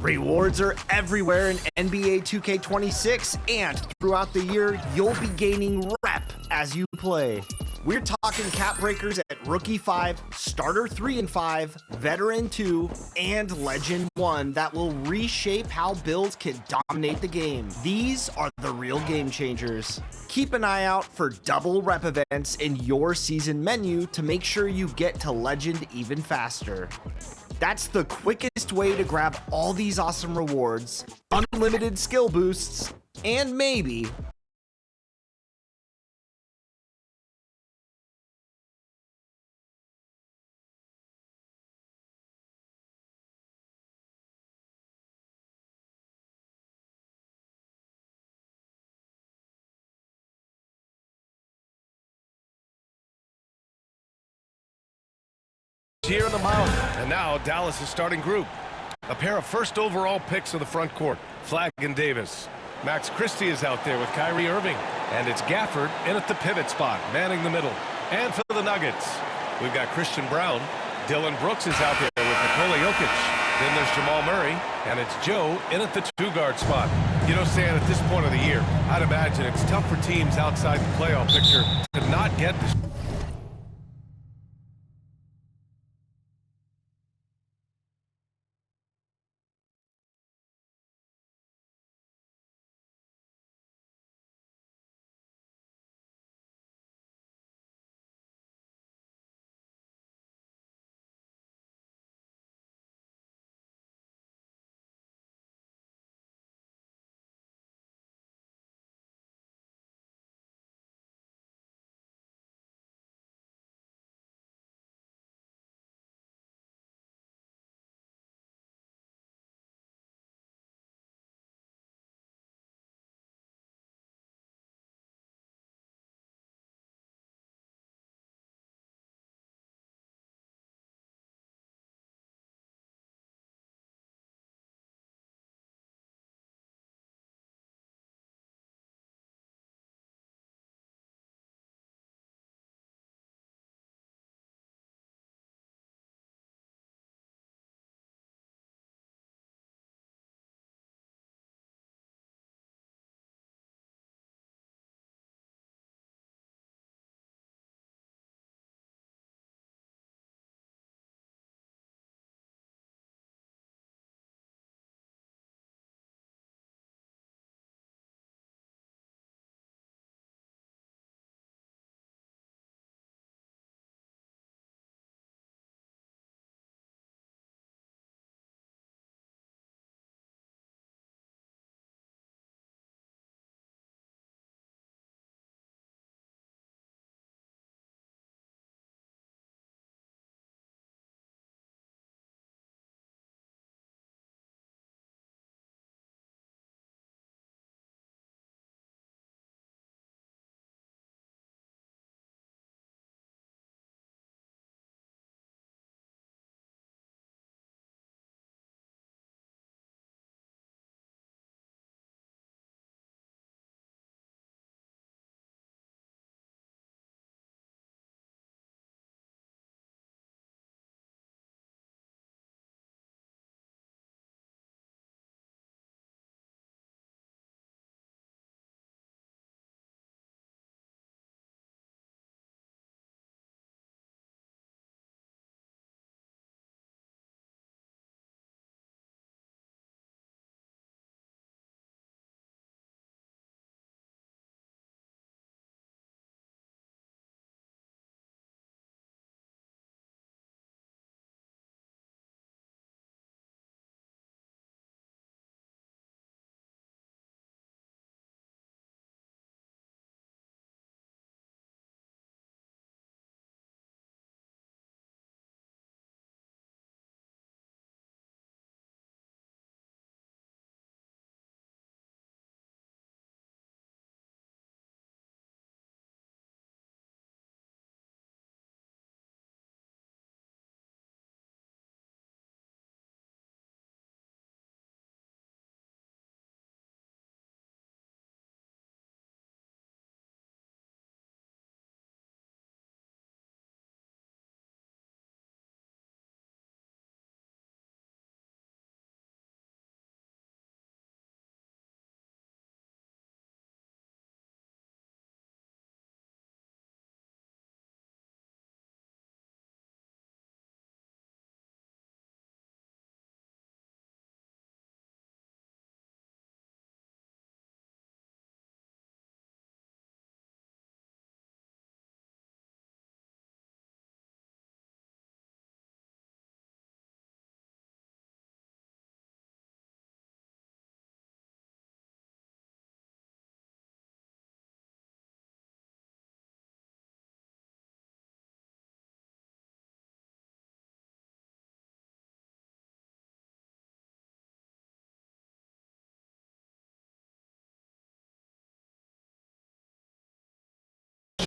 Rewards are everywhere in NBA 2K26, and throughout the year, you'll be gaining rep as you play. We're talking cap breakers at Rookie 5, Starter 3 and 5, Veteran 2, and Legend 1 that will reshape how builds can dominate the game. These are the real game changers. Keep an eye out for double rep events in your season menu to make sure you get to Legend even faster. That's the quickest way to grab all these awesome rewards, unlimited skill boosts, and maybe Here on the mound, and now Dallas' starting group. A pair of first overall picks of the front court, Flagg and Davis. Max Christie is out there with Kyrie Irving, and it's Gafford in at the pivot spot, manning the middle. And for the Nuggets, we've got Christian Brown. Dylan Brooks is out there with Nikola Jokic. Then there's Jamal Murray, and it's Joe in at the two-guard spot. You know, Stan, at this point of the year, I'd imagine it's tough for teams outside the playoff picture to not get this.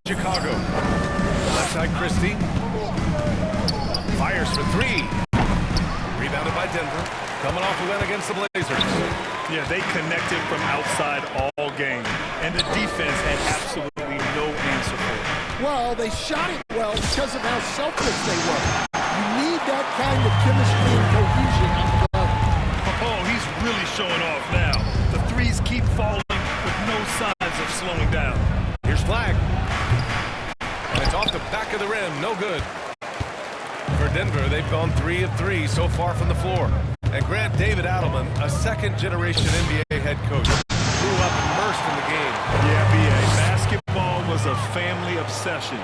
Chicago. Left side, Christie. Fires for three. Rebounded by Denver. Coming off a win against the Blazers. Yeah, they connected from outside all game. And the defense had absolutely no answer for it. Well, they shot it well because of how selfless they were. You need that kind of chemistry and cohesion on the floor. Oh, he's really showing off now. The threes keep falling with no signs of slowing down. Here's Flag. And it's off the back of the rim. No good. For Denver, they've gone 3 of 3 so far from the floor. And Grant David Adelman, a second-generation NBA head coach, grew up immersed in the game. Yeah, B.A. Basketball was a family obsession.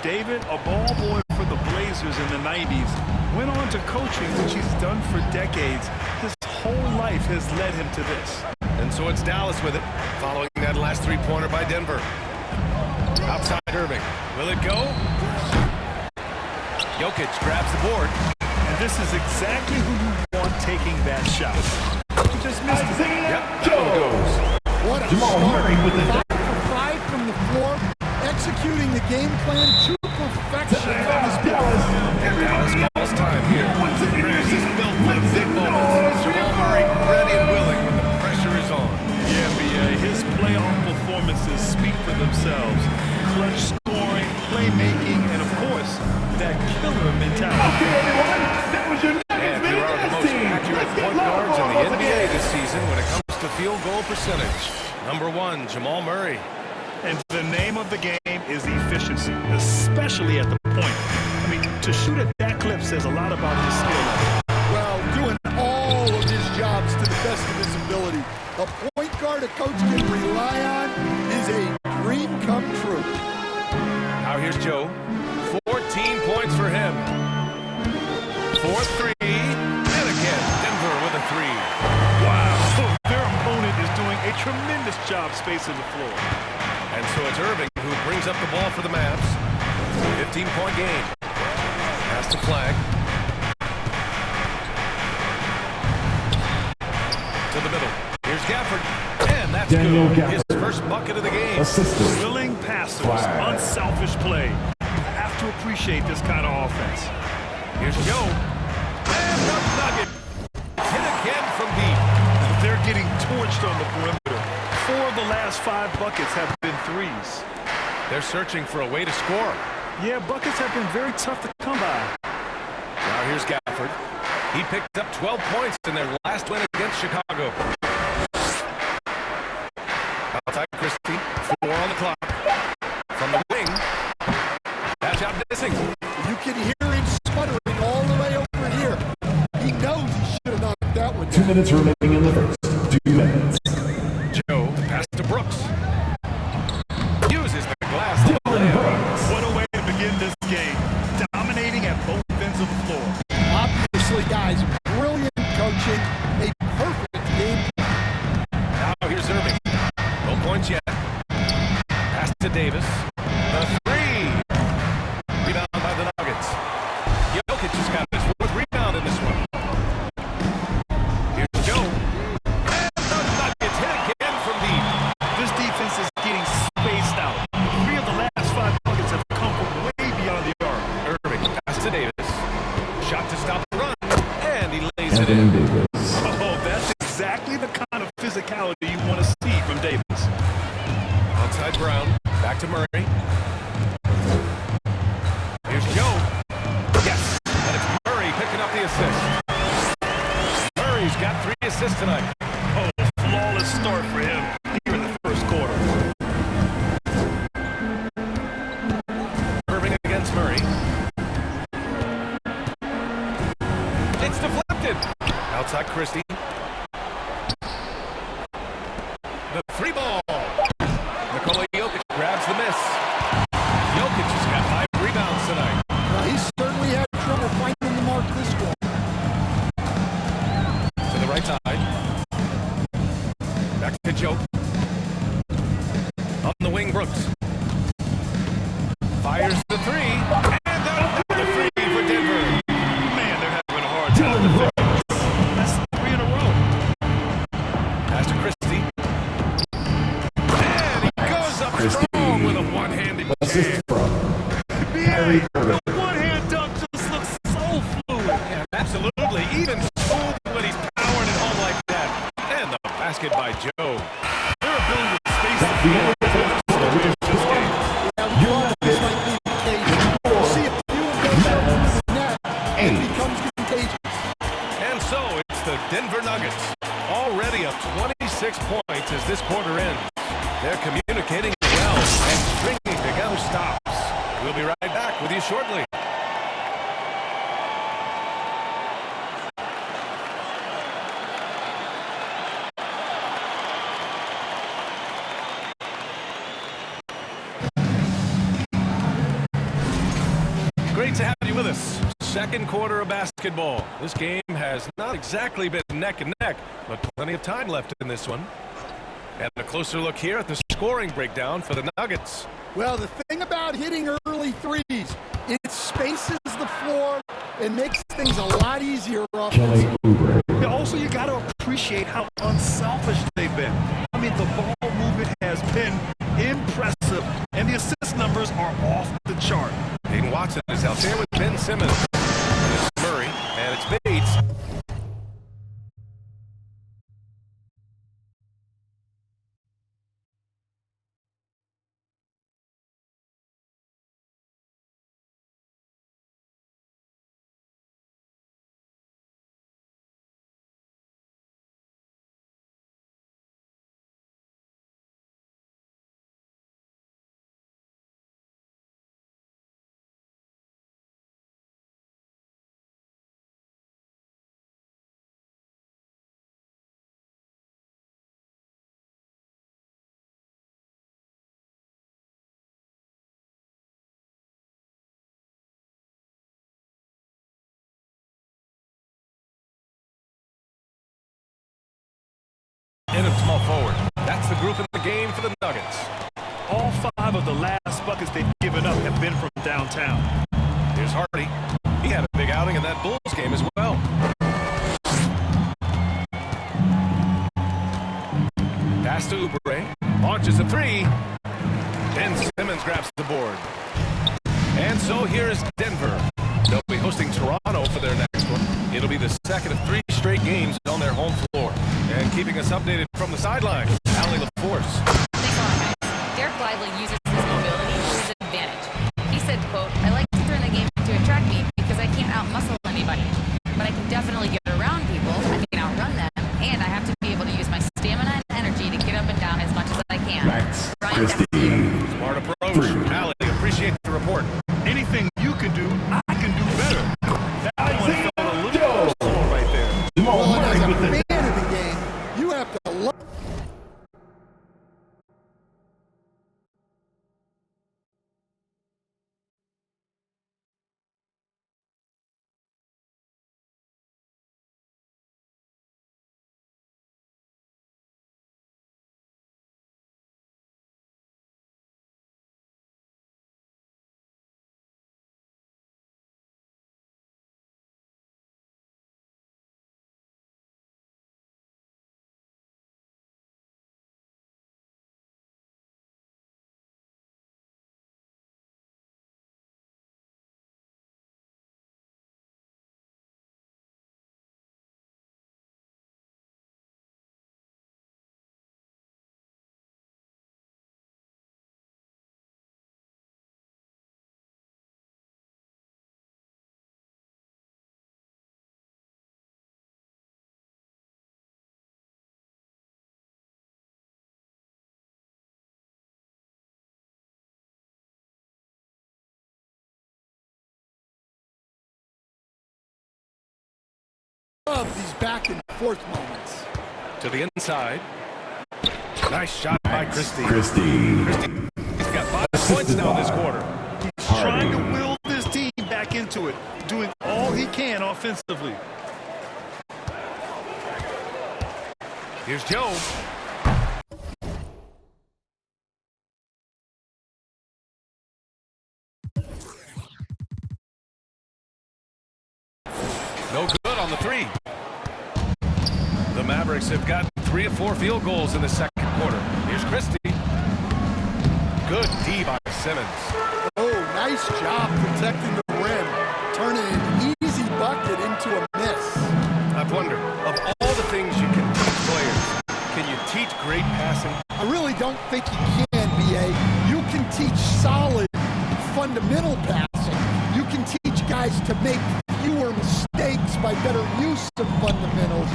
David, a ball boy for the Blazers in the 90s, went on to coaching, which he's done for decades. His whole life has led him to this. And so it's Dallas with it, following that last three-pointer by Denver. Outside Irving. Will it go? Jokic grabs the board. And this is exactly who you want taking that shot. He just missed it. Yep, that one goes. What a start. 5 for 5 from the floor, executing the game plan to perfection on this Dallas. And Dallas calls time here. This is built for the big moments. Jamal Murray ready and willing when the pressure is on. Yeah, B.A. His playoff performances speak for themselves. Clutch scoring, playmaking, and of course, that killer mentality. And here are the most accurate point guards in the NBA this season when it comes to field goal percentage. Number 1, Jamal Murray. And the name of the game is efficiency, especially at the point. I mean, to shoot at that clip says a lot about his skill level. Well, doing all of his jobs to the best of his ability. A point guard a coach can rely on is a dream come true. Now here's Joe. 14 points for him. 4-3. And again, Denver with a 3. Wow. Their opponent is doing a tremendous job spacing the floor. And so it's Irving who brings up the ball for the Mavs. 15-point game. Pass to Flag. To the middle. Here's Gafford. And that's Daniel good. Gafford. His first bucket of the game. Assistant. Willing passers, Flag. unselfish play. You have to appreciate this kind of offense. Here's Joe. And the Nugget. Hit again from deep. They're getting torched on the perimeter. 4 of the last 5 buckets have been threes. They're searching for a way to score. Yeah, buckets have been very tough to come by. Now here's Gafford. He picked up 12 points in their last win against Chicago. Outside Christie. 4 on the clock. From the wing. That shot missing. You can hear him sputtering all the way over here. He knows he should have knocked that one down. 2 minutes remaining in the first. 2 minutes. Joe pass to Brooks. Uses the glass. What a way to begin this game. Dominating at both ends of the floor. Obviously, guys, brilliant coaching, a perfect game. Now here's Irving. No points yet. Pass to Davis. The 3. Rebound by the Nuggets. Jokic just got his 4th rebound in this one. Here's Joe. And the Nuggets hit again from deep. This defense is getting spaced out. 3 of the last 5 buckets have come from way beyond the arc. Irving pass to Davis. Shot to stop the run. And he lays it Anthony in. Davis. Oh, that's exactly the kind of physicality you want to see from Davis. Outside Brown. Back to Murray. Here's Joe. Yes. And it's Murray picking up the assist. Murray's got 3 assists tonight. Oh, flawless start for him here in the first quarter. Irving against Murray. It's deflected. Outside Christie. The 3 ball. Nikola Jokic grabs the miss. Jokic has got 5 rebounds tonight. Now, he certainly had trouble finding the mark this one. To the right side. Back to Joe. On the wing, Brooks. Fires the 3. And another 3 for Denver. Man, they're having a hard time defending. That's 3 in a row. Pass to Christie. And he goes up strong with a one-handed jam. end of the first quarter with the score. Your Nuggets See a few of those over the net, it 8. becomes contagious. And so it's the Denver Nuggets, already up 26 points as this quarter ends. They're communicating well and stringing together stops. We'll be right back with you shortly. Great to have you with us. Second quarter of basketball. This game has not exactly been neck and neck, but plenty of time left in this one. And a closer look here at the scoring breakdown for the Nuggets. Well, the thing about hitting early threes, it spaces the floor and makes things a lot easier offensively. Kelly Oubre. Yeah, also, you got to appreciate how unselfish they've been. I mean, the ball movement has been impressive, and the assist numbers are off the chart. Hayden Watson is out there with Ben Simmons. And it's Murray, and it's Bates. In at small forward. That's the group in the game for the Nuggets. All 5 of the last buckets they've given up have been from downtown. Here's Hardy. He had a big outing in that Bulls game as well. Pass to Oubre. Launches a three. Ben Simmons grabs the board. And so here is Denver. They'll be hosting Toronto for their next one. It'll be the second of 3 straight games on their home floor. And keeping us updated from the sideline, Allie LaForce. Thanks a lot, guys. Derek Lively uses his mobility to his advantage. He said, quote, "I like to turn the game to attract me because I can't out-muscle anybody. But I can definitely get around people, I can outrun them, and I have to be able to use my stamina and energy to get up and down as much as I can." Max Ryan, back to Christie. you. Smart approach. Allie, appreciate the report. Anything you can do, I can do better. That one felt a little personal right there. Jamal Well, and as Murray a with the fan of the game, you have to love. Love these back and forth moments. To the inside. Nice shot by Christie. Christie. He's got 5 points now this quarter. He's trying to will this team back into it, doing all he can offensively. Here's Joe. No good on the three. The Mavericks have got 3 of 4 field goals in the second quarter. Here's Christie. Good D by Simmons. Oh, nice job protecting the rim, turning an easy bucket into a miss. I've wondered, of all the things you can teach players, can you teach great passing? I really don't don't think he can, B.A. You can teach solid fundamental passing. You can teach guys to make fewer mistakes by better use of fundamentals.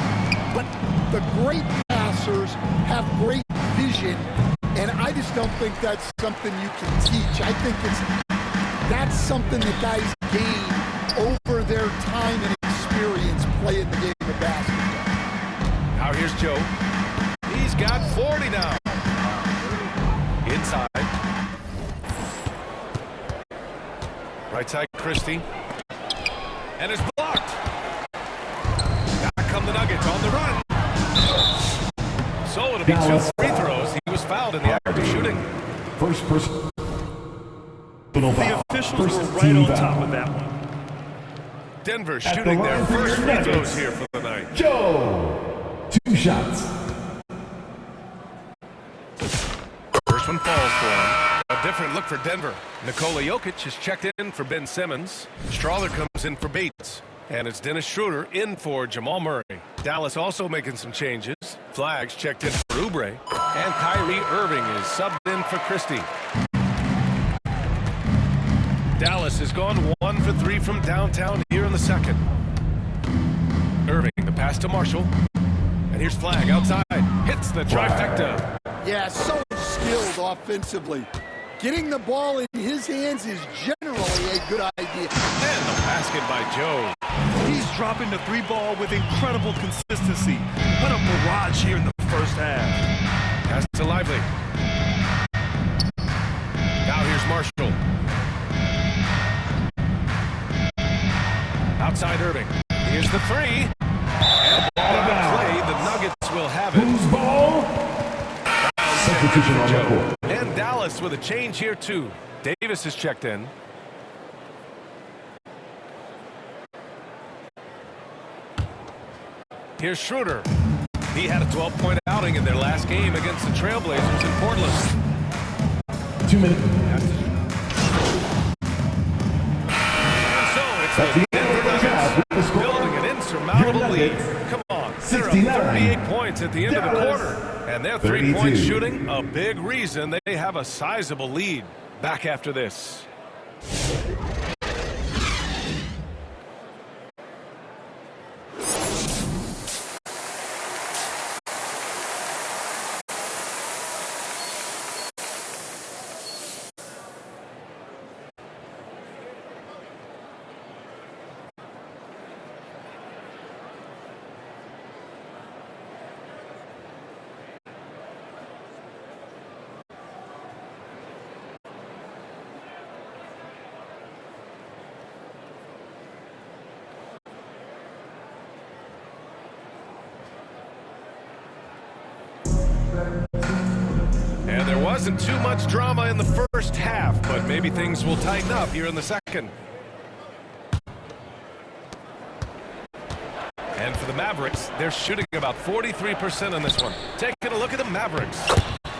But the great passers have great vision, and I just don't think that's something you can teach. I think that's something that guys gain over their time and experience playing the game of basketball. Now here's Joe. He's got 40 now. Inside. Right side, Christie. And it's blocked. Back come the Nuggets on the run. So it'll be 2 free throws. He was fouled in the act of shooting. First person. The officials were right on top of that one. Denver shooting their first free throws here for the night. Joe, 2 shots. First one falls for him. A different look for Denver. Nikola Jokic is checked in for Ben Simmons. Strawler comes in for Bates. And it's Dennis Schroeder in for Jamal Murray. Dallas also making some changes. Flags checked in for Oubre. And Kyrie Irving is subbed in for Christie. Dallas has gone 1 for 3 from downtown here in the second. Irving, the pass to Marshall. And here's Flag outside. Hits the trifecta. Yeah, so skilled offensively. Getting the ball in his hands is generally a good idea. And the basket by Joe. He's dropping the 3 ball with incredible consistency. What a barrage here in the first half. Pass to Lively. Now here's Marshall. Outside Irving. Here's the 3. And ball play. The Nuggets will have it. Who's ball? Substitution on the court. And Dallas with a change here too. Davis is checked in. Here's Schroeder. He had a 12-point outing in their last game against the Trailblazers in Portland. 2 minutes. And so it's the Denver Nuggets building an insurmountable lead. Come on, they're up 38 points at the end of the quarter. And their 3-point shooting, a big reason they have a sizable lead. Back after this. And there wasn't too much drama in the first half, but maybe things will tighten up here in the second. And for the Mavericks, they're shooting about 43% on this one. Taking a look at the Mavericks.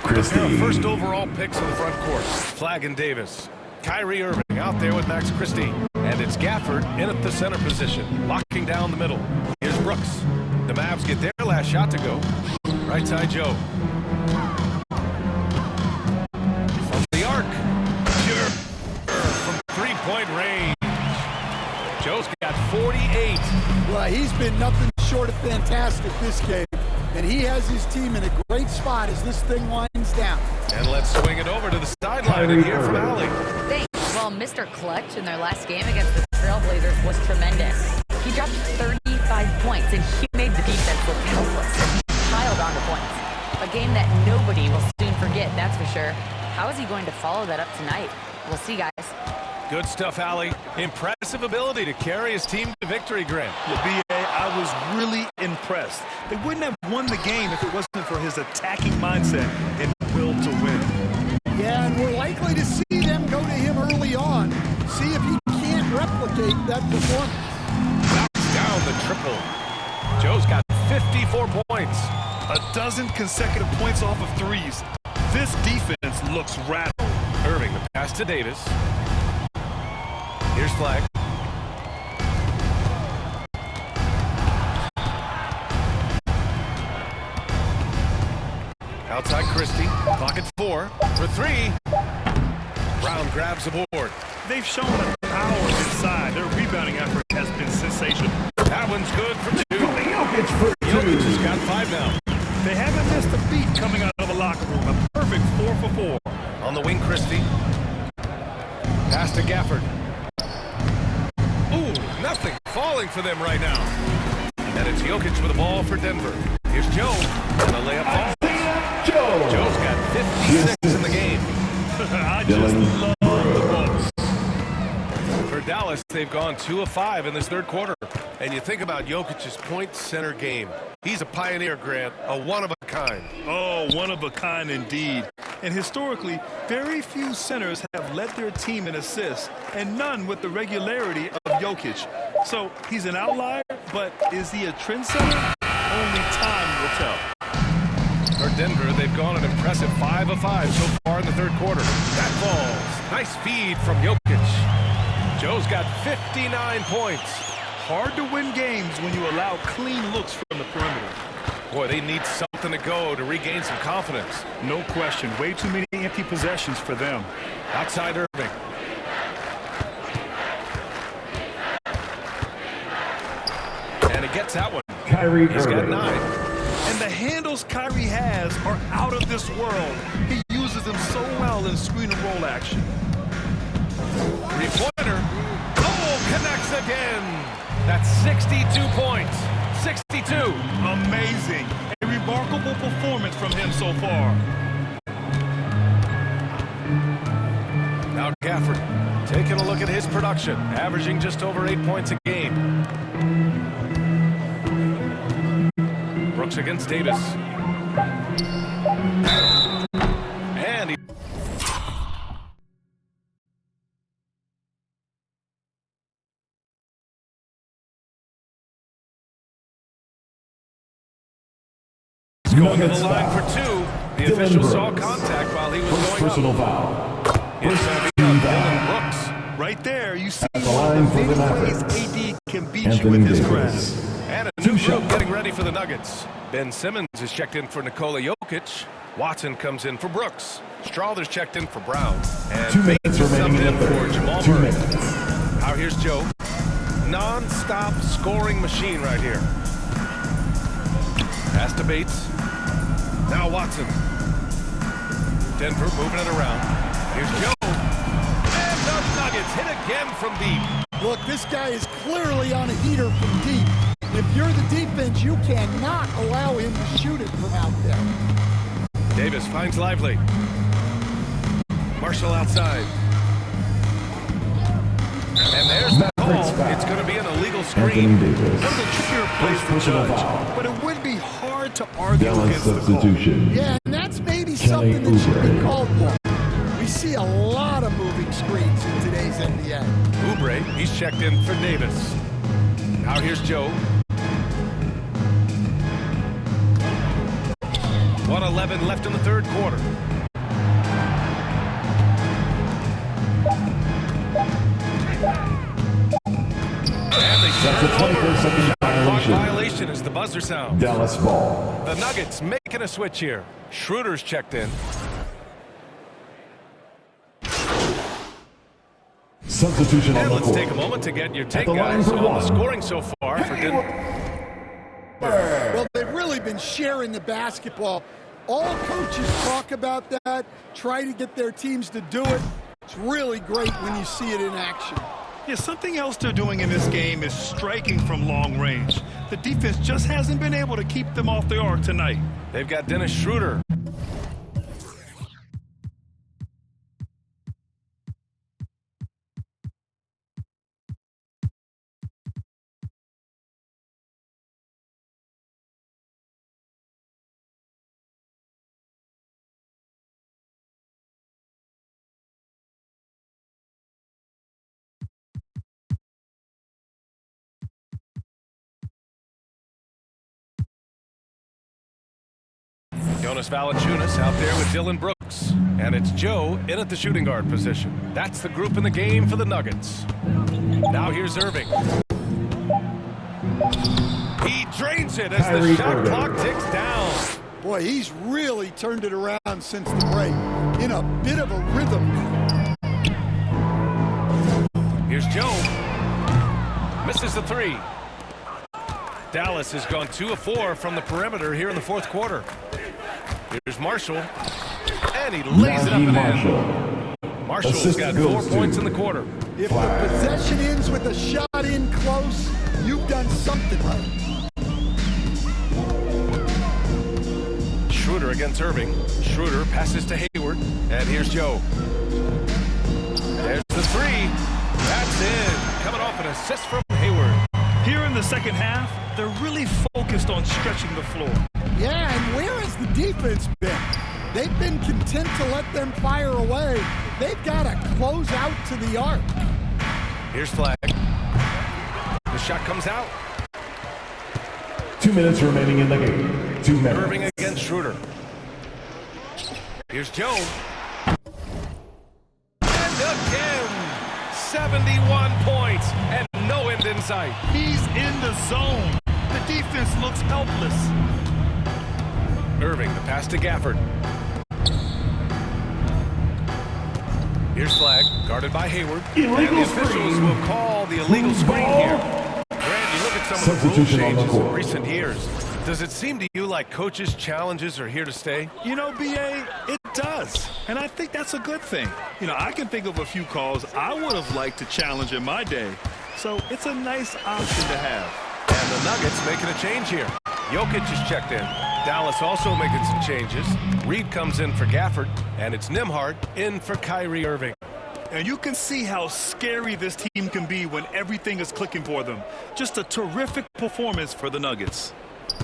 Christie. A pair of first overall picks in the front court. Flag and Davis. Kyrie Irving out there with Max Christie. And it's Gafford in at the center position, locking down the middle. Here's Brooks. The Mavs get their last shot to go. Right side Joe. From the arc. From three-point range. Joe's got 48. Well, he's been nothing short of fantastic this game. And he has his team in a great spot as this thing winds down. And let's swing it over to the sideline and hear from Allie. Thanks. Well, Mr. Clutch in their last game against the Trailblazers was tremendous. He dropped 35 points, and he made the defense look helpless. He piled on the points. A game that nobody will soon forget, that's for sure. How is he going to follow that up tonight? We'll see, guys. Good stuff, Allie. Impressive ability to carry his team to victory, Grant. Yeah, B.A., I was really impressed. They wouldn't have won the game if it wasn't for his attacking mindset and will to win. Yeah, and we're likely to see them go to him early on. See if he can't replicate that performance. Knocks down the triple. Joe's got 54 points. A dozen consecutive points off of threes. This defense looks rattled. Irving, the pass to Davis. Here's Flag. Outside Christie. Clock at 4. 4 for 3. Brown grabs the board. They've shown the power inside. Their rebounding effort has been sensational. That one's good for 2. Jokic for 2. Jokic has got 5 now. They haven't missed a beat coming out of the locker room. A perfect 4 for 4. On the wing, Christie. Pass to Gafford. Ooh, nothing falling for them right now. And it's Jokic with the ball for Denver. Here's Joe. And the layup falls. Joe's got 56 in the game. I just love the Bucks. For Dallas, they've gone 2 of 5 in this third quarter. And you think about Jokic's point center game. He's a pioneer, Grant, a one-of-a-kind. Oh, one of a kind indeed. And historically, very few centers have led their team in assists, and none with the regularity of Jokic. So he's an outlier, but is he a trendsetter? Only time will tell. For Denver, they've gone an impressive 5 of 5 so far in the third quarter. That falls. Nice feed from Jokic. Joe's got 59 points. Hard to win games when you allow clean looks from the perimeter. Boy, they need something to go to regain some confidence. No question. Way too many empty possessions for them. Outside Irving. And he gets that one. Kyrie He's got Irving. 9. And the handles Kyrie has are out of this world. He uses them so well in screen and roll action. Three-pointer. Oh, connects again. That's 62 points. 62. Amazing. A remarkable performance from him so far. Now Gafford taking a look at his production, averaging just over 8 points a game. Brooks against Davis. And he... going to the line for 2. The official saw contact while he was going personal up. foul. It's going to be on Dylan Brooks. Right there, you see the one line of the for the many ways Mavericks. AD can beat Anthony you with his Davis. craft. And a new group getting ready for the Nuggets. Ben Simmons is checked in for Nikola Jokic. Watson comes in for Brooks. Strawther's checked in for Brown. And 2 minutes Bates is remaining subbed in in the for third. Jamal 2 Murray. minutes. Now here's Joe. Non-stop scoring machine right here. Pass to Bates. Now Watson. Denver moving it around. Here's Joe. And the Nuggets hit again from deep. Look, this guy is clearly on a heater from deep. If you're the defense, you cannot allow him to shoot it from out there. Davis finds Lively. Marshall outside. And there's the call. It's going to be an illegal screen. Anthony Davis. One of the trickier plays to personal judge, foul. but it would be hard to argue Dallas against the call. substitution. Yeah, and that's maybe something that should be called more. We see a lot of moving screens in today's NBA. Oubre, he's checked in for Davis. Now here's Joe. 1:11 left in the third quarter. And they That's a 24-second clock violation. violation as the buzzer sounds. Dallas ball. The Nuggets making a switch here. Schroeder's checked in. Substitution on And the let's court. take a moment to get your take, the line guys, for on the one. scoring so far for Denver. Well, they've really been sharing the basketball. All coaches talk about that, try to get their teams to do it. It's really great when you see it in action. Yeah, something else they're doing in this game is striking from long range. The defense just hasn't been able to keep them off the arc tonight. They've got Dennis Schroeder. Jonas Valanciunas out there with Dylan Brooks. And it's Joe in at the shooting guard position. That's the group in the game for the Nuggets. Now here's Irving. He drains it as the Kyrie shot Irving. clock ticks down. Boy, he's really turned it around since the break. In a bit of a rhythm now. Here's Joe. Misses the three. Dallas has gone 2 of 4 from the perimeter here in the fourth quarter. Here's Marshall. And he lays it up and in. Marshall's got 4 points in the quarter. If the possession ends with a shot in close, you've done something right. Schroeder against Irving. Schroeder passes to Hayward. And here's Joe. There's the three. That's in. Coming off an assist from Hayward. Here in the second half, they're really focused on stretching the floor. Yeah, and where has the defense been? They've been content to let them fire away. They've got to close out to the arc. Here's Flag. The shot comes out. 2 minutes remaining in the game. 2 minutes. Irving against Schroeder. Here's Joe. And again, 71 points and no end in sight. He's in the zone. The defense looks helpless. Irving, the pass to Gafford. Here's Flag, guarded by Hayward. Illegal and the officials screen. will call the illegal screen here. Grant, you look at some of the rule Substitution on the changes in court. recent years. Does it seem to you like coaches' challenges are here to stay? You know, B.A., it does. And I think that's a good thing. You know, I can think of a few calls I would have liked to challenge in my day. So it's a nice option to have. And the Nuggets making a change here. Jokic is checked in. Dallas also making some changes. Reed comes in for Gafford, and it's Nembhard in for Kyrie Irving. And you can see how scary this team can be when everything is clicking for them. Just a terrific performance for the Nuggets.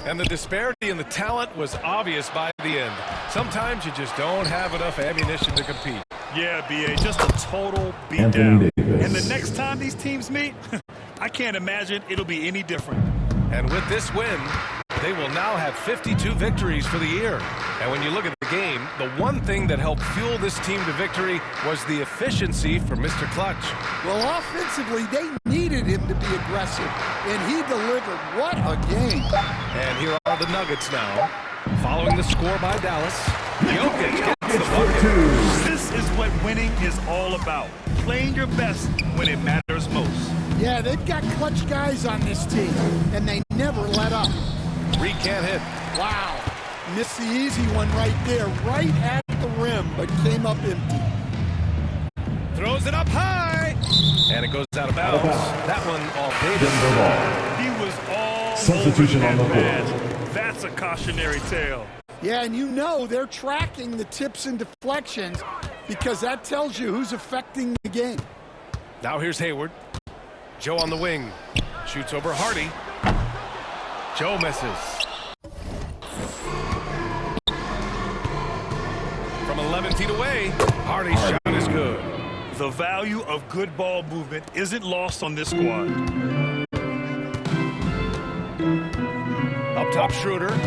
And the disparity in the talent was obvious by the end. Sometimes you just don't have enough ammunition to compete. Yeah, B.A., just a total Anthony beatdown. Davis. And the next time these teams meet, I can't imagine it'll be any different. And with this win, they will now have 52 victories for the year. And when you look at the game, the one thing that helped fuel this team to victory was the efficiency from Mr. Clutch. Well, offensively, they needed him to be aggressive, and he delivered. What a game. And here are the Nuggets now. Following the score by Dallas, Jokic gets the bucket. This is what winning is all about. Playing your best when it matters most. Yeah, they've got clutch guys on this team, and they never let up. Reed can't hit. Wow. Missed the easy one right there, right at the rim, but came up empty. Throws it up high. And it goes out of bounds. That one all Davis. He was all Substitution over on the that court. match. That's a cautionary tale. Yeah, and you know they're tracking the tips and deflections because that tells you who's affecting the game. Now here's Hayward. Joe on the wing. Shoots over Hardy. Joe misses. From 11 feet away, Hardy's shot is good. The value of good ball movement isn't lost on this squad. Up top, Schroeder. So no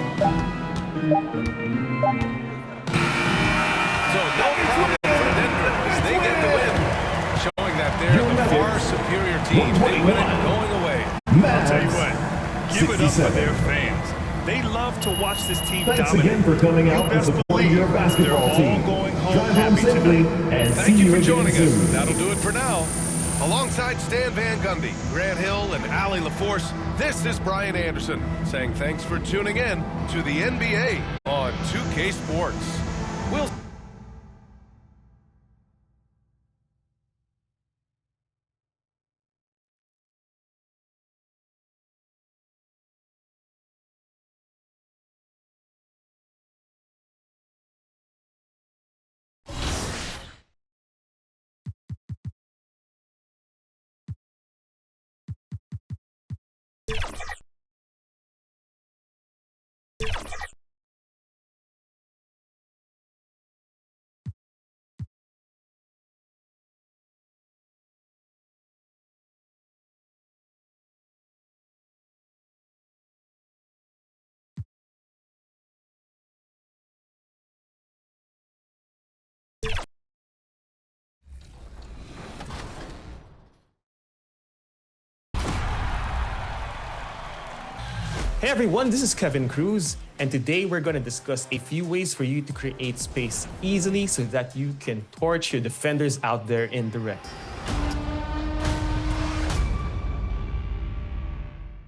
problem for Denver as they get the win, showing that they're the far superior team. They win it going away. I'll tell you what, give it up for their fans. They love to watch this team Thanks dominate. again for coming out and best supporting believe your basketball they're team. all going home Drive home happy safely tonight. and see Thank you for again joining us. soon. That'll do it for now. Alongside Stan Van Gundy, Grant Hill, and Allie LaForce, this is Brian Anderson saying thanks for tuning in to the NBA on 2K Sports. We'll Hey everyone, this is Kevin Cruz, and today we're going to discuss a few ways for you to create space easily so that you can torch your defenders out there in the rec.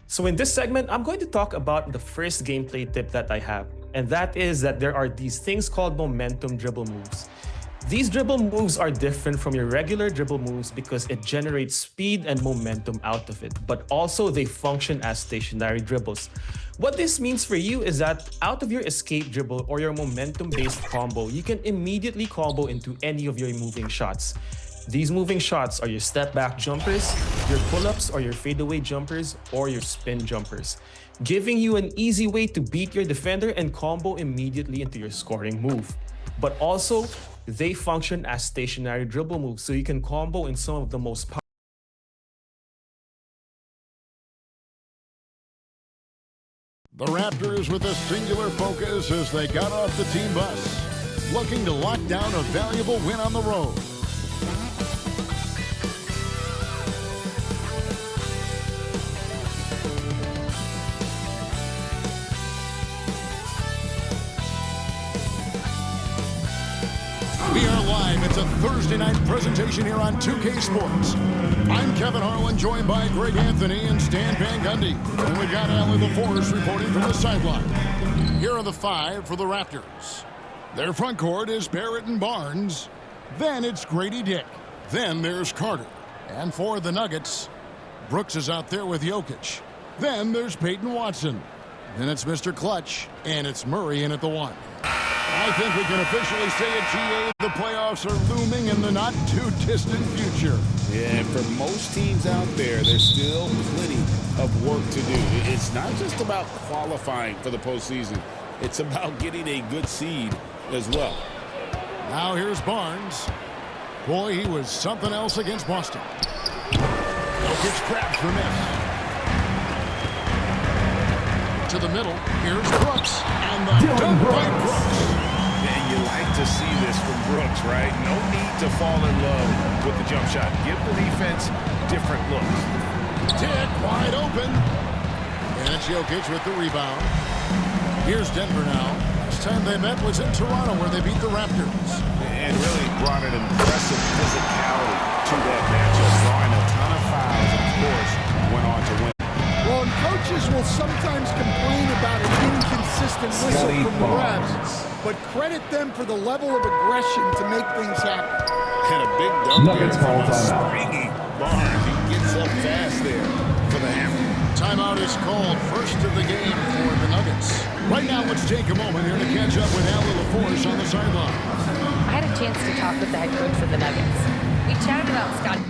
So in this segment, I'm going to talk about the first gameplay tip that I have, and that is that there are these things called momentum dribble moves. These dribble moves are different from your regular dribble moves because it generates speed and momentum out of it, but also they function as stationary dribbles. What this means for you is that out of your escape dribble or your momentum-based combo, you can immediately combo into any of your moving shots. These moving shots are your step-back jumpers, your pull-ups or your fadeaway jumpers, or your spin jumpers, giving you an easy way to beat your defender and combo immediately into your scoring move. But also, they function as stationary dribble moves, so you can combo in some of the most powerful. The Raptors with a singular focus as they got off the team bus, looking to lock down a valuable win on the road. We are live. It's a Thursday night presentation here on 2K Sports. I'm Kevin Harlan, joined by Greg Anthony and Stan Van Gundy. And we've got Allie LaForce reporting from the sideline. Here are the five for the Raptors. Their front court is Barrett and Barnes. Then it's Grady Dick. Then there's Carter. And for the Nuggets, Brooks is out there with Jokic. Then there's Peyton Watson. Then it's Mr. Clutch. And it's Murray in at the one. I think we can officially say at GA the playoffs are looming in the not-too-distant future. Yeah, and for most teams out there, there's still plenty of work to do. It's not just about qualifying for the postseason. It's about getting a good seed as well. Now here's Barnes. Boy, he was something else against Boston. Jokic grabs the miss. To the middle, here's Brooks. And the dunk by Brooks. And you like to see this from Brooks, right? No need to fall in love with the jump shot. Give the defense different looks. Dick wide open. And it's Jokic with the rebound. Here's Denver now. Last time they met was in Toronto where they beat the Raptors. And really brought an impressive physicality to that matchup, drawing a ton of fouls and, of course, went on to win. Well, and coaches will sometimes complain about an inconsistent whistle from the refs, but credit them for the level of aggression to make things happen. And a big dunk Nuggets there call from a timeout. springy Barnes. He gets up fast there for the hammer. Timeout is called, first of the game for the Nuggets. Right now, let's take a moment here to catch up with Allie LaForce on the sideline. I had a chance to talk with the head coach for the Nuggets. We chatted about Scotty.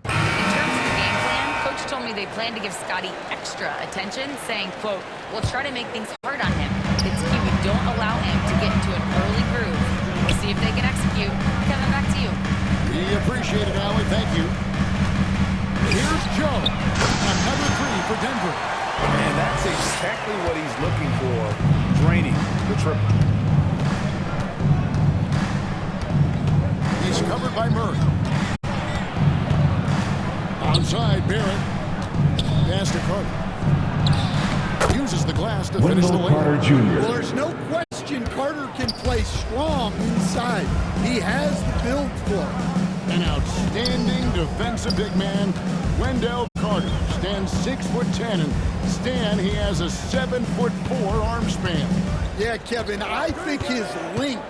In terms of the game plan, coach told me they plan to give Scotty extra attention, saying, quote, "We'll try to make things hard on him. It's key we don't allow him to get into an early groove. We'll see if they can execute." Kevin, back to you. We appreciate it, Allie. Thank you. Here's Joe. Another three for Denver. And that's exactly what he's looking for, draining the triple. He's covered by Murray. Outside, Barrett. Pass to Carter. Uses the glass to finish the Wendell Carter layup. Jr. Well, there's no question Carter can play strong inside. He has the build for it. An outstanding defensive big man, Wendell Carter, stands 6'10", and Stan, he has a 7'4" arm span. Yeah, Kevin, I think his length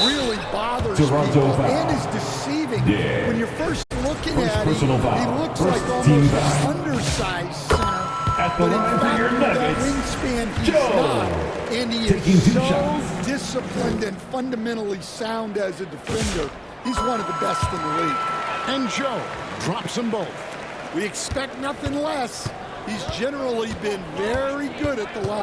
really bothers Toronto people foul. and is deceiving. Yeah. When you're first looking First at personal him, foul. he looks First like team almost foul. an undersized center. At the But in line for fact, your with that Nuggets, wingspan, he's Joe. not. And he Taking is two so shots. disciplined and fundamentally sound as a defender. He's one of the best in the league. And Joe drops them both. We expect nothing less. He's generally been very good at the line.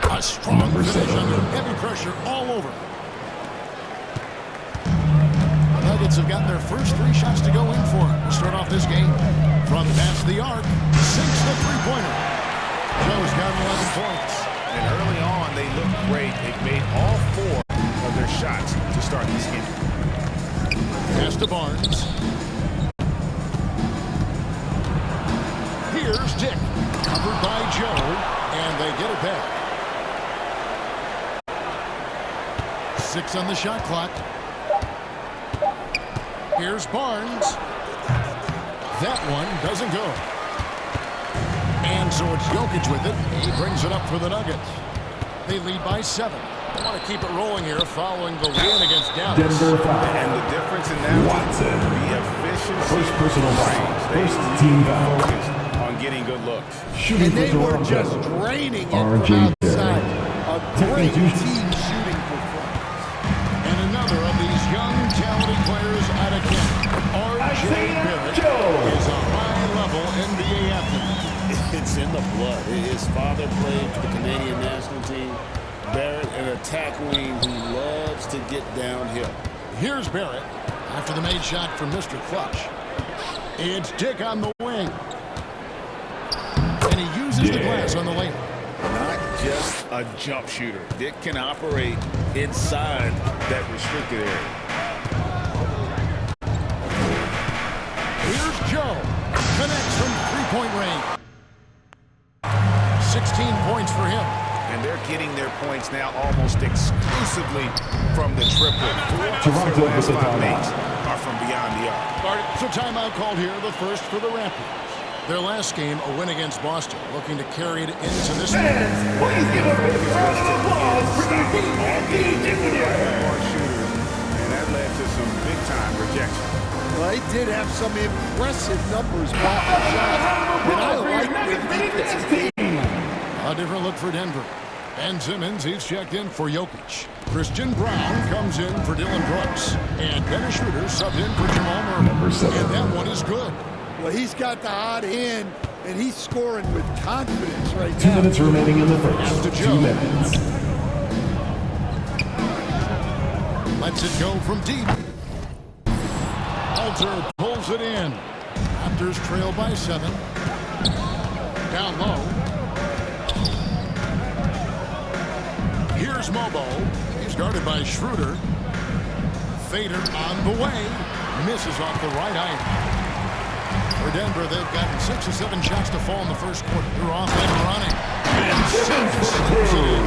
A strong finish under heavy pressure all over. Nuggets have gotten their first three shots to go in for him to start off this game. From past the arc, sinks the three-pointer. Joe's got 11 points. And early on, they looked great. They've made all four of their shots to start this game. Pass to Barnes. Here's Dick. Covered by Joe, and they get it back. 6 on the shot clock. Here's Barnes. That one doesn't go. And so it's Jokic with it. He brings it up for the Nuggets. They lead by 7. They want to keep it rolling here following the win against Dallas. And the difference in that Watson. the efficiency First personal foul. They First team foul. focused on getting good looks. Shooting And they for were Toronto. just draining it RJ from outside. A great Taking team shooting performance. And another of these young, talented players out of Kent, R.J. Barrett, is a high-level NBA athlete. It's in the blood. His father played for the Canadian national team. Barrett, an attack wing who loves to get downhill. Here's Barrett after the made shot from Mr. Clutch. It's Dick on the wing. And he uses the glass on the lane. Not just a jump shooter. Dick can operate inside that restricted area. Here's Joe. Connects from three-point range. 16 points for him. And they're getting their points now almost exclusively from the triple. 4 of their last 5 makes are from beyond the arc. So timeout called here, the first for the Raptors. Their last game, a win against Boston, looking to carry it into this one. Please give a big round of applause for the Shooters, and that led to some big-time rejection. Well, they did have some impressive numbers blocking shots. And I like the defensive team. A different look for Denver. Ben Simmons, he's checked in for Jokic. Christian Brown comes in for Dylan Brooks. And Dennis Schroeder subbed in for Jamal Murray. Number 7. And that one is good. Well, he's got the hot hand, and he's scoring with confidence right 2 now. minutes remaining in the After first. Joe. 2 minutes. Lets it go from deep. Alter pulls it in. Raptors trail by 7. Down low. Here's Mobo. He's guarded by Schroeder. Fader on the way. Misses off the right eye. For Denver, they've gotten 6 or 7 shots to fall in the first quarter. They're off and running. And Simmons scores it in.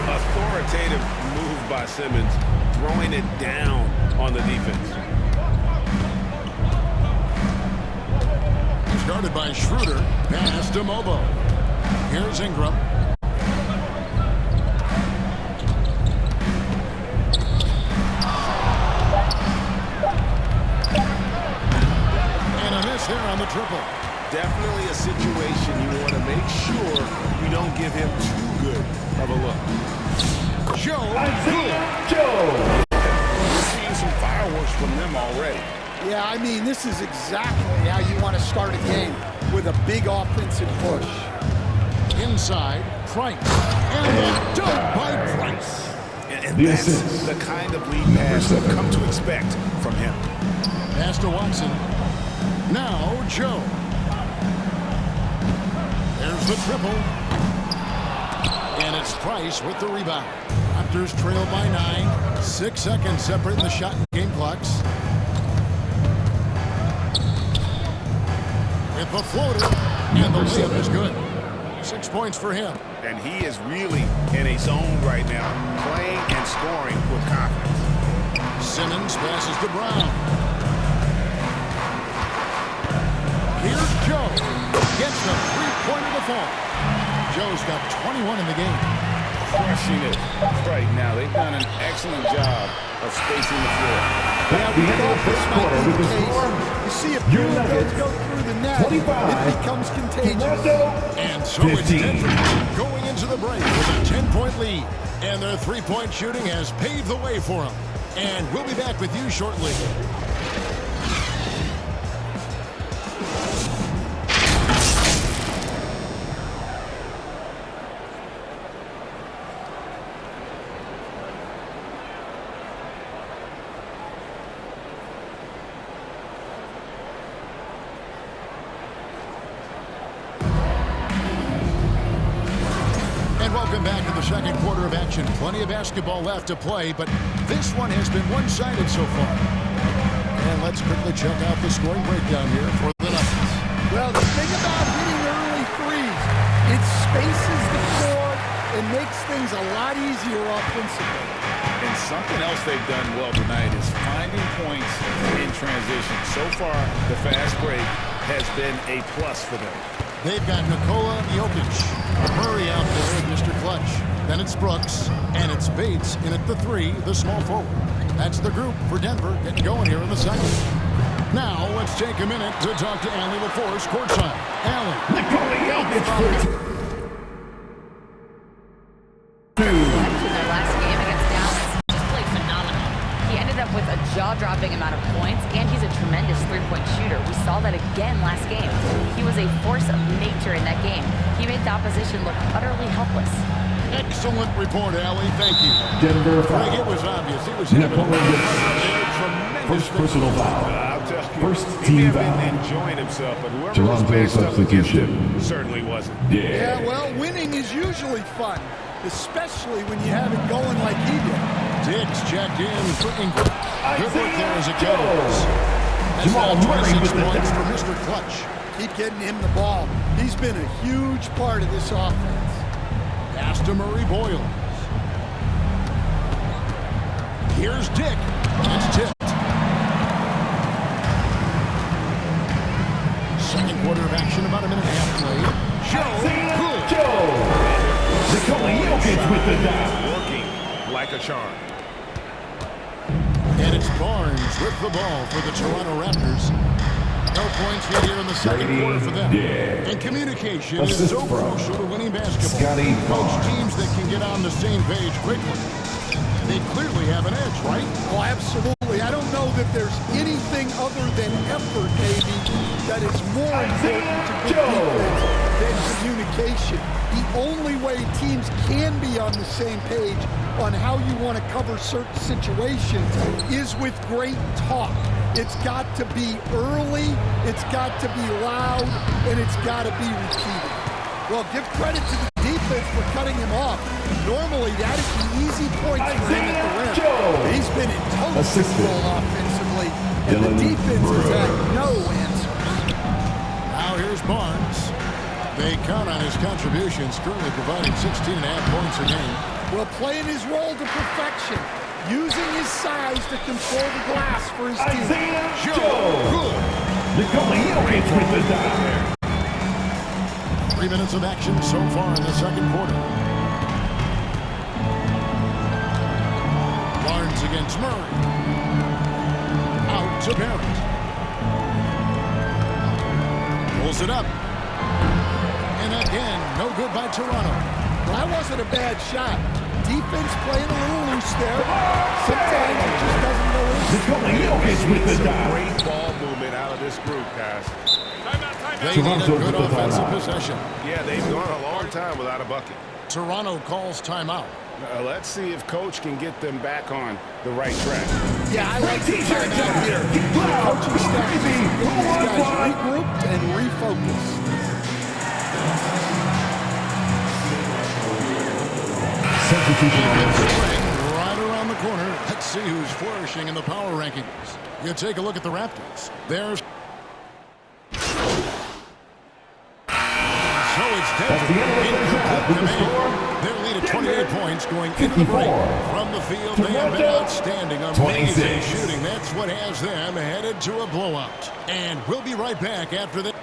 Authoritative move by Simmons, throwing it down on the defense. He's guarded by Schroeder. Pass to Mobo. Here's Ingram. And a miss there on the triple. Definitely a situation you want to make sure you don't give him too good of a look. Joe. We're seeing some fireworks from them already. Yeah, I mean, this is exactly how you want to start a game, with a big offensive push. Inside, Price. And a dunk by Price. And The that's assist. the kind of lead pass we've come to expect from him. Pass to Watson. Now, Joe. There's the triple. And it's Price with the rebound. Raptors trail by 9. 6 seconds separating the shot and game clocks. With the floater. And the layup is good. 6 points for him. And he is really in a zone right now, playing and scoring with confidence. Simmons passes to Brown. Here's Joe. Gets the three-pointer to fall. Joe's got 21 in the game. Crushing it right now. They've done an excellent job of spacing the floor. At the end of the first quarter with the score, You see, if your two Nuggets, goals go through the net, 25, it becomes contagious. And so it's 15. Denver going into the break with a 10-point lead. And their three-point shooting has paved the way for them. And we'll be back with you shortly. Welcome back to the second quarter of action. Plenty of basketball left to play, but this one has been one-sided so far. And let's quickly check out the scoring breakdown here for the Nuggets. Well, the thing about hitting spaces the floor and makes things a lot easier offensively. And something else they've done well tonight is finding points in transition. So far, the fast break has been a plus for them. They've got Nikola Jokic. Murray out there with Mr. Clutch. Then it's Brooks, and it's Bates in at the 3, the small forward. That's the group for Denver getting going here in the second. Now, let's take a minute to talk to Allie LaForce courtside. Allie. Nikola Jokic for Their last game against Dallas just played phenomenal. He ended up with a jaw-dropping amount of points, and he's a tremendous three-point shooter. We saw that again last game. He was a force of nature in that game. He made the opposition look utterly helpless. Excellent report, Allie. Thank you. Denver Greg, foul. it was obvious. It was him. Nikola Tremendous. First personal foul. I'll tell you, First he team may have foul. been enjoying himself, but whoever was Toronto faced up against substitution. him certainly wasn't. Yeah, well, winning is usually fun, especially when you have it going like he did. Diggs checked in for Ingram. Good work there as it Joe. goes. That's Jamal now Murray 26 with the points dunk. for Mr. Clutch. Keep getting him the ball. He's been a huge part of this offense. Pass to Murray Boyles. Here's Dick. It's tipped. Second quarter of action, about a minute and a half played. Good. Joe. Nikola Jokic with the dunk. Working like a charm. And it's Barnes with the ball for the Toronto Raptors. No points yet here in the second Brady quarter for them. Dick. And communication is Assist so from crucial to winning basketball. Scotty Coach, Barnes. teams that can get on the same page quickly, they clearly have an edge, right? Oh, absolutely. I don't know that there's anything other than effort, maybe, that is more important to good defense than communication. The only way teams can be on the same page on how you want to cover certain situations is with great talk. It's got to be early, it's got to be loud, and it's got to be repeated. Well, give credit to the defense for cutting him off. Normally, that is the easy points for him at the rim. He's been in total control offensively, and the defense has had no answers. Now here's Barnes. They count on his contributions, currently providing 16.5 points a game. Well, playing his role to perfection, using his size to control the glass for his team. Good. Nikola Jokic with the dunk. 3 minutes of action so far in the second quarter. Barnes against Murray. Out to Barrett. Pulls it up. And again, no good by Toronto. Well, that wasn't a bad shot. Defense playing a little loose there. Sometimes it just doesn't go in. Nikola Jokic with the dunk. Great ball movement out of this group, guys. They need a Toronto good with the offensive timeout. possession. Yeah, they've gone a long time without a bucket. Toronto calls timeout. Let's see if Coach can get them back on the right track. Yeah, I like the timeout here. The coaching staff is getting these guys regrouped and refocused. Substitution on the field. Right around the corner. Let's see who's flourishing in the power rankings. You take a look at the Raptors. There's so it's That's the end of the first half with the score. Their lead at 28 points going into the break. 54. From the field, they have been Toronto, outstanding. Amazing 26. shooting. That's what has them headed to a blowout. And we'll be right back after this.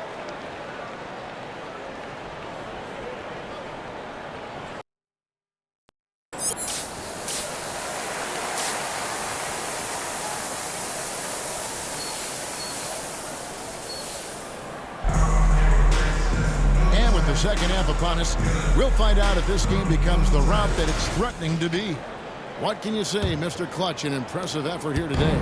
And with the second half upon us, we'll find out if this game becomes the route that it's threatening to be. What can you say, Mr. Clutch? An impressive effort here today.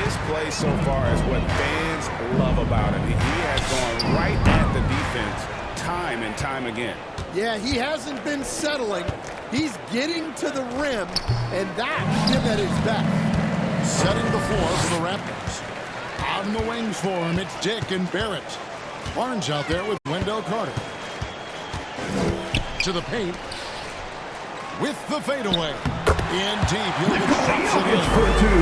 His play so far is what fans love about him. He has gone right at the defense time and time again. Yeah, he hasn't been settling. He's getting to the rim, and that's him at his best. Setting the floor for the Raptors. On the wings for him, it's Dick and Barrett. Barnes out there with Wendell Carter. To the paint. With the fadeaway. In deep. Jokic for two.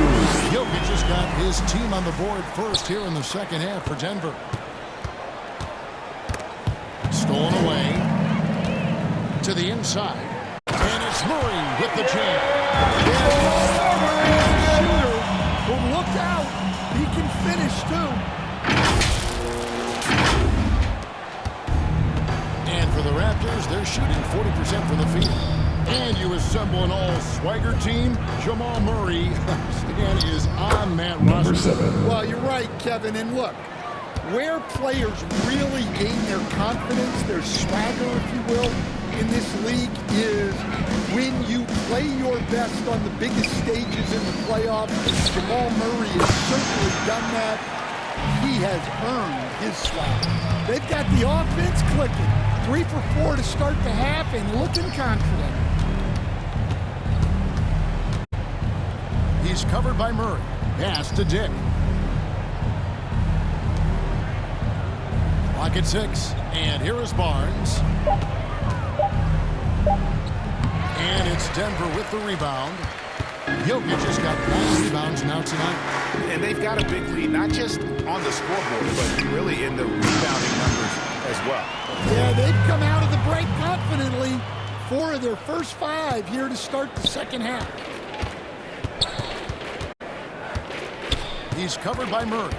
Jokic just got his team on the board first here in the second half for Denver. Stolen away. to the inside. And it's Murray with the jam. Shooter. Well, look out. He can finish, too. And for the Raptors, they're shooting 40% from the field. And you assemble an all-swagger team. Jamal Murray is on that Number roster. 7. Well, you're right, Kevin. And look, where players really gain their confidence, their swagger, if you will, in this league is when you play your best on the biggest stages in the playoffs. Jamal Murray has certainly done that. He has earned his swagger. They've got the offense clicking. 3 for 4 to start the half and looking confident. He's covered by Murray. Pass to Dick. Clock at 6. And here is Barnes. And it's Denver with the rebound. Jokic just got 9 rebounds now tonight. And they've got a big lead, not just on the scoreboard, but really in the rebounding numbers as well. Yeah, they've come out of the break confidently. 4 of their first 5 here to start the second half. He's covered by Murray.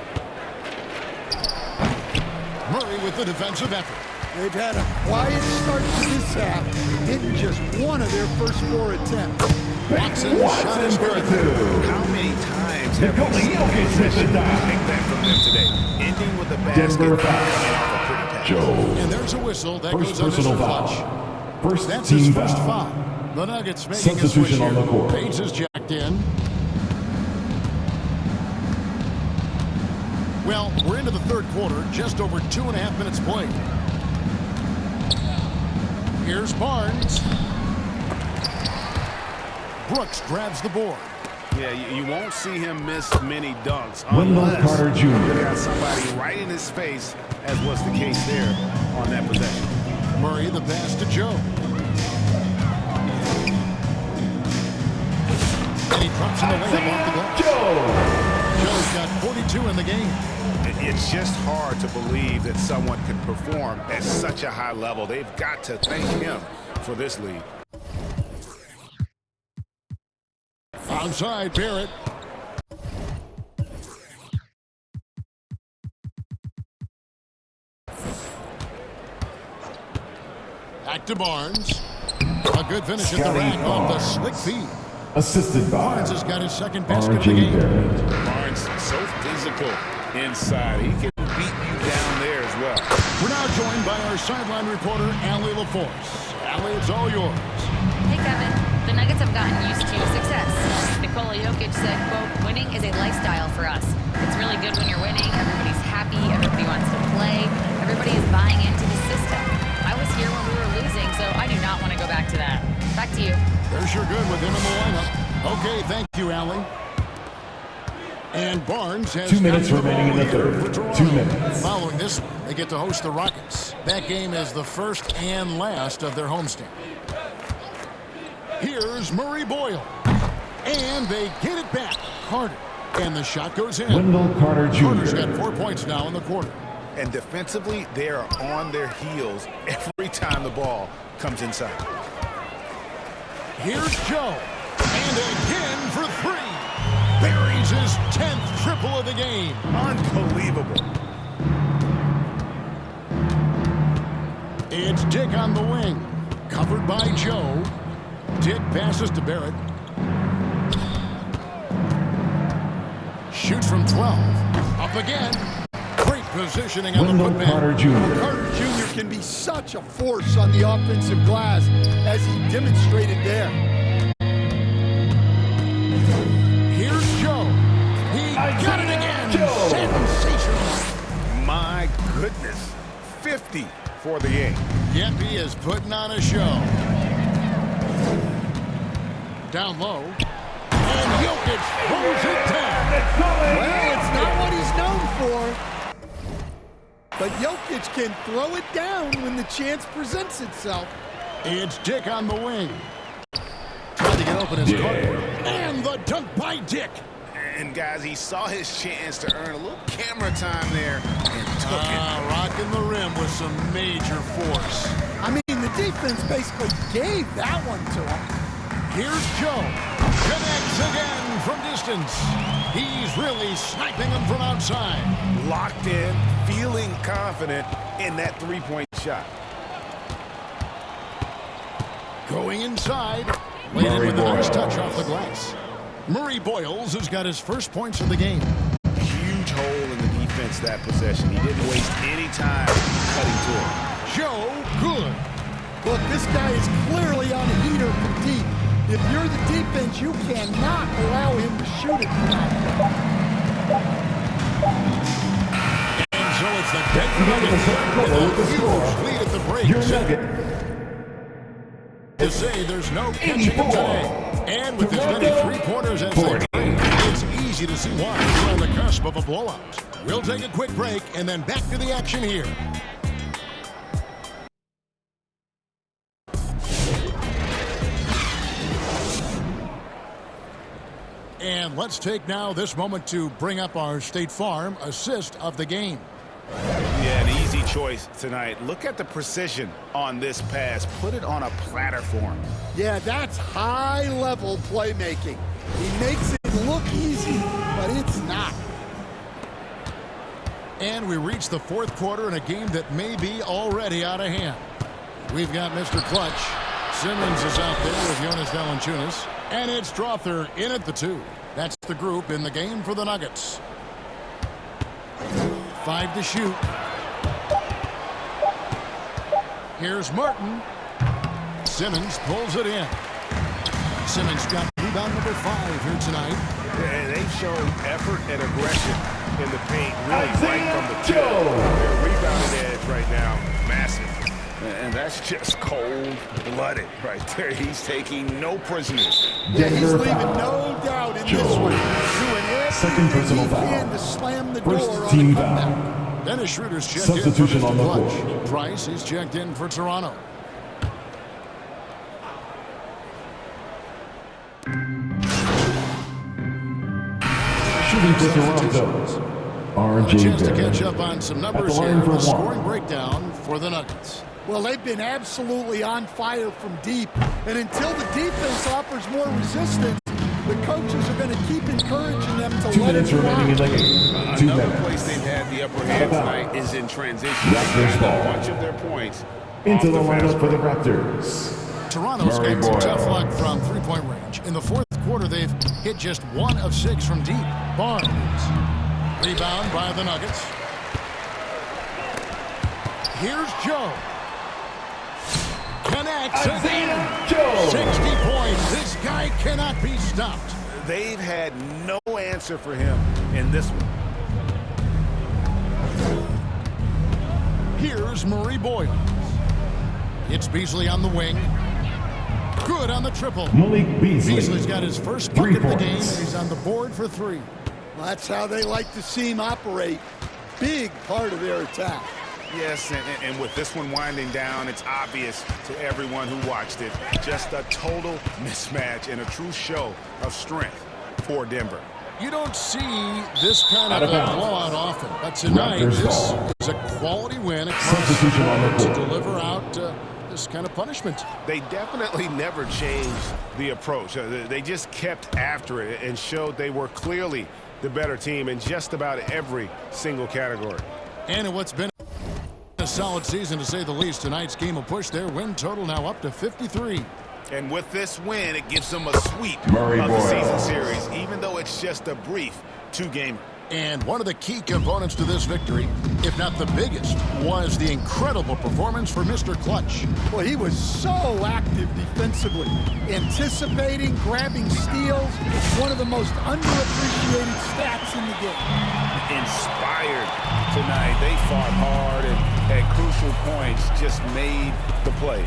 Murray with the defensive effort. They've had a quiet start to this half, hitting just 1 of their first 4 attempts. Watson shot is good. How many times have we seen Jokic hits the big dime. that from them today? Ending with a basket Denver coming foul. off a pretty pass. Joe. And there's a whistle that First goes on personal Mr. foul. Fletch. First That's team his first foul. foul. The Nuggets making a switch Substitution here. on the court. Bates is jacked in. Well, we're into the third quarter, just over 2.5 minutes played. Here's Barnes. Brooks grabs the board. Yeah, you won't see him miss many dunks Wendell unless Carter you Jr. got somebody right in his face, as was the case there on that possession. Murray the pass to Joe. And he drops him away off the glass. Joe's got 42 in the game. It's just hard to believe that someone can perform at such a high level. They've got to thank him for this lead. Outside, Barrett. Back to Barnes. A good finish at the Scotty rack off the Barnes. slick feed. Assisted by Barnes has got his second basket of the R.J. game. Barrett. Barnes, so physical inside. He can beat you down there as well. We're now joined by our sideline reporter, Allie LaForce. Allie, it's all yours. Hey, Kevin. The Nuggets have gotten used to success. Nikola Jokic said, quote, winning is a lifestyle for us. It's really good when you're winning. Everybody's happy. Everybody wants to play. Everybody is buying into the system. I was here when we were losing, so I do not want to go back to that. Back to you. There's your good with him in the lineup. Okay, thank you, Allie. And Barnes has 2 minutes got the remaining in the ball here third. for Toronto. 2 minutes. Following this one, they get to host the Rockets. That game is the first and last of their homestand. Here's Murray Boyle. And they get it back. Carter. And the shot goes in. Wendell Carter Carter's got Jr. 4 points now in the quarter. And defensively, they are on their heels every time the ball comes inside. Here's Joe. And again for 3. Buries his 10th triple of the game. Unbelievable. It's Dick on the wing. Covered by Joe. Dick passes to Barrett. Shoots from 12. Up again. Great positioning on the Wendell putback. Carter Jr. Carter Jr. can be such a force on the offensive glass as he demonstrated there. Here's Joe. He got it again. Sensational. My goodness. 50 for the game. Yep, he is putting on a show. Down low. And Jokic throws it down. Well, it's not what he's known for. But Jokic can throw it down when the chance presents itself. It's Dick on the wing. Trying to get open his Yeah. Carter. And the dunk by Dick. And guys, he saw his chance to earn a little camera time there and took it. Rocking the rim with some major force. I mean, mean, the defense basically gave that one to him. Here's Joe. Connects again from distance. He's really sniping them from outside. Locked in, feeling confident in that three-point shot. Going inside. Laid it with a nice touch off the glass. Murray Boyles has got his first points of the game. Huge hole in the defense that possession. He didn't waste any time cutting to it. Joe, good. Look, this guy is clearly on a heater from deep. If you're the defense, you cannot allow him to shoot it from out there. And so it's the Denver Nuggets with a huge lead at the break. Your Nugget. To say there's no catching him today. And with as many three-pointers as they play, it's easy to see why we're on the cusp of a blowout. We'll take a quick break and then back to the action here. And let's take now this moment to bring up our State Farm assist of the game. Yeah, an easy choice tonight. Look at the precision on this pass. Put it on a platter for him. Yeah, that's high-level playmaking. He makes it look easy, but it's not. And we reach the fourth quarter in a game that may be already out of hand. We've got Mr. Clutch. Simmons is out there with Jonas Valanciunas. And it's Strother in at the 2. That's the group in the game for the Nuggets. 5 to shoot. Here's Martin. Simmons pulls it in. Simmons got rebound number 5 here tonight. And they've shown effort and aggression in the paint, really right from the tip. Their rebounding edge right now, massive. And that's just cold-blooded right there. He's taking no prisoners. Yeah, he's leaving no doubt in this one. Doing everything he can to slam the door on the comeback. Dennis Schroeder's checked Substitution in for on the Clutch. court. Price is checked in for Toronto. Shooting for Toronto. A RJ chance to Barrett. catch up on some At numbers the line here. for A one. scoring breakdown for the Nuggets. Well, they've been absolutely on fire from deep. And until the defense offers more resistance, the coaches are going to keep encouraging them to 2 let it minutes remaining in fly. the game. 2 Another minutes. place they've had the upper hand tonight is in transition. Raptors They've got ball. a bunch of their points Into off the fast lineup for the break. Raptors. Toronto's Murray got some Boyle. tough luck from three-point range. In the fourth quarter, they've hit just 1 of 6 from deep. Barnes. Rebound by the Nuggets. Here's Joe. Connects again. Joe. 60 points. This guy cannot be stopped. They've had no answer for him in this one. Here's Murray Boyle. It's Beasley on the wing. Good on the triple. Malik Beasley. Beasley's got his first 3 bucket of the game. points. He's on the board for 3. Well, that's how they like to see him operate. Big part of their attack. Yes, and with this one winding down, it's obvious to everyone who watched it. Just a total mismatch and a true show of strength for Denver. You don't see this kind of Out of a bounds. blowout often, but tonight Raptors this ball. is a quality win across Substitution on the to court. deliver out this kind of punishment. They definitely never changed the approach. They just kept after it and showed they were clearly the better team in just about every single category. And in what's been a solid season, to say the least, tonight's game will push their win total now up to 53. And with this win, it gives them a sweep Murray of the Boyle. season series, even though it's just a brief 2-gamer. And one of the key components to this victory, if not the biggest, was the incredible performance for Mr. Clutch. Well, he was so active defensively, anticipating, grabbing steals. One of the most underappreciated stats in the game. Inspired tonight. They fought hard and at crucial points just made the plays.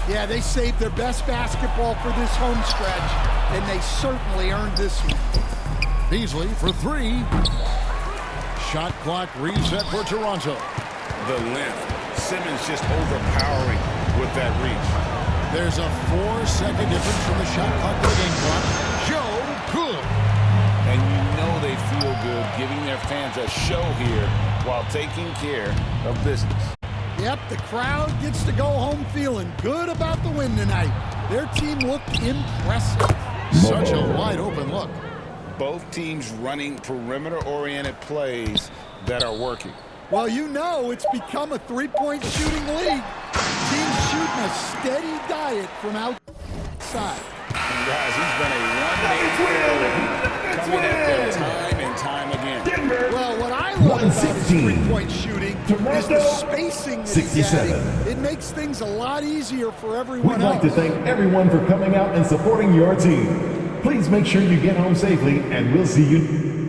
Yeah, they saved their best basketball for this home stretch, and they certainly earned this one. Beasley for 3. Shot clock reset for Toronto. The length. Simmons just overpowering with that reach. There's a 4-second difference from the shot clock to the game clock. Joe, good. And you know they feel good giving their fans a show here while taking care of business. Yep, the crowd gets to go home feeling good about the win tonight. Their team looked impressive. Such a wide open look. Both teams running perimeter-oriented plays that are working. Well, you know it's become a three-point shooting league. Teams shooting a steady diet from outside. And guys, he's been a one-man failure coming at them time and time again. Well, what I love about his 116. three-point shooting is the spacing that he's 67. adding. It makes things a lot easier for everyone We'd like to else. thank everyone for coming out and supporting your team. Please make sure you get home safely, and we'll see you.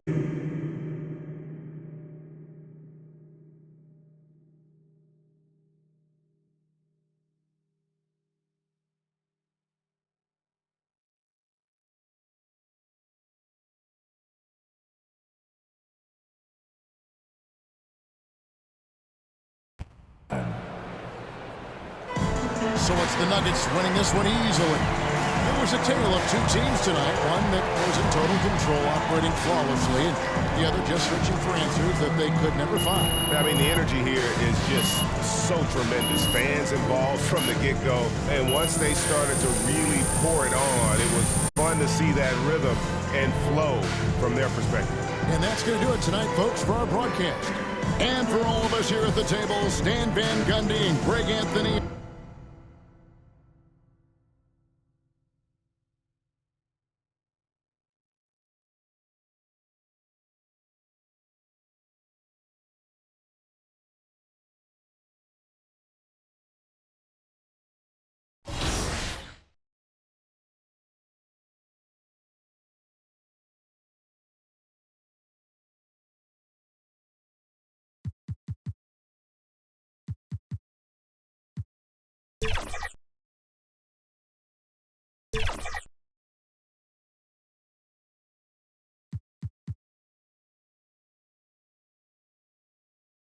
So it's the Nuggets winning this one easily. It was a tale of two teams tonight. One that was in total control, operating flawlessly, and the other just searching for answers that they could never find. I mean, the energy here is just so tremendous. Fans involved from the get-go, and once they started to really pour it on, it was fun to see that rhythm and flow from their perspective. And that's going to do it tonight, folks, for our broadcast. And for all of us here at the table, Stan Van Gundy and Greg Anthony.